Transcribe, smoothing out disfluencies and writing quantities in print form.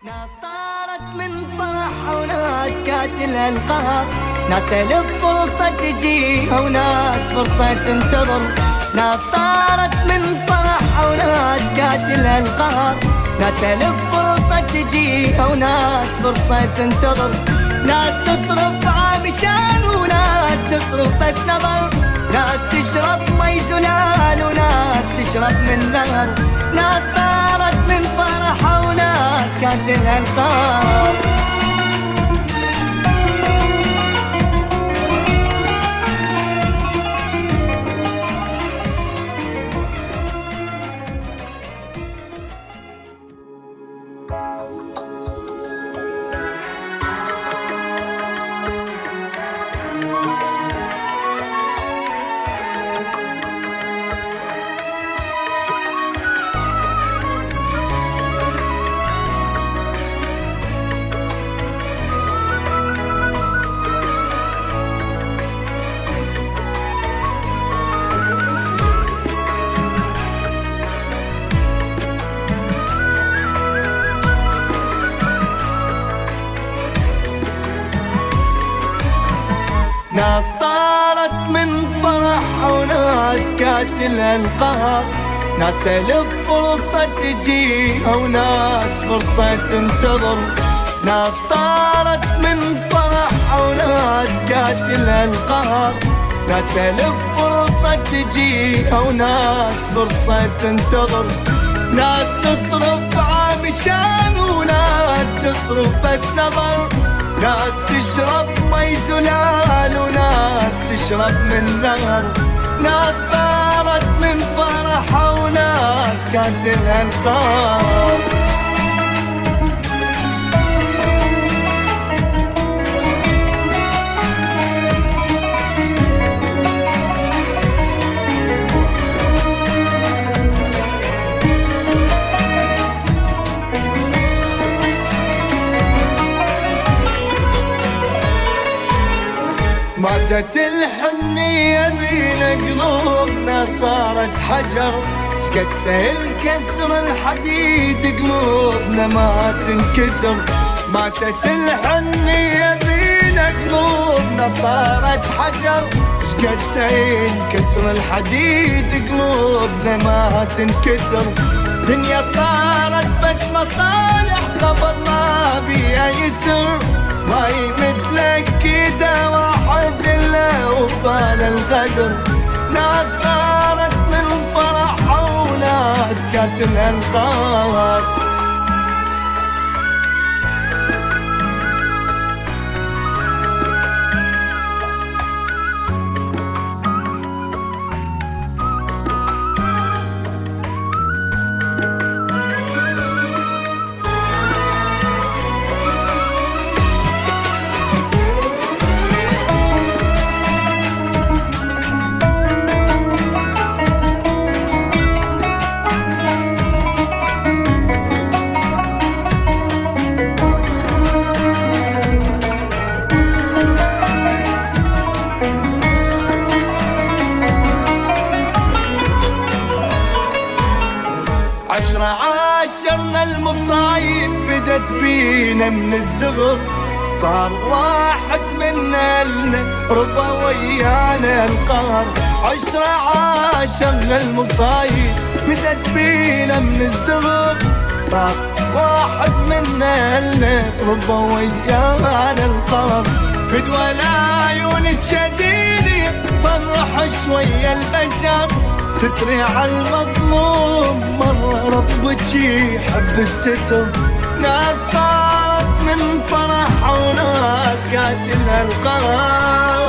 ناس طارت من فرح وناس كاتل القهر، ناس الف فرصة تجيها وناس فرصة تنتظر. ناس طارت من فرح وناس كاتل القهر، ناس الف فرصة تجيها وناس فرصة تنتظر. ناس تصرف عامشان وناس تصرف بس نظر، ناس تشرب مي زلال وناس تشرب من نهر. ناس طارت من فرح وناس كاتل القهر. ناس طارت من فرح وناس كاتل القهر، ناس الف فرصة تجيها وناس فرصة تنتظر. ناس طارت من فرح وناس كاتل القهر، ناس الف فرصة تجيها وناس فرصة تنتظر. ناس تصرف عامشان وناس تصرف بس نظر، ناس تشرب مي زلال وناس تشرب من نهر. ناس طارت من فرح وناس كاتل القهر. ماتت الحنية بينا قلوبنا صارت حجر، شقد سهل كسر الحديد قلوبنا ما تنكسر. ماتت الحنية بينا قلوبنا صارت حجر، شقد سهل كسر الحديد قلوبنا ما تنكسر. دنيا صارت بس مصالح خبر ما بيها يسر، ما يمثلك كده واحد الا وبال الغدر. ناس طارت من فرح وناس كاتل القهر. عاشرنا المصايب بدت بينا من الصغر، صار واحد منا لنا ربا ويانا القهر. عاشرنا المصايب بدت بينا من الصغر، صار واحد منا لنا ربا ويانا القهر. فدوى العيون تشديني فرح شوية البشر، ستري على المظلوم مرة ربك يحب الستر. ناس طارت من فرح وناس كاتل القهر.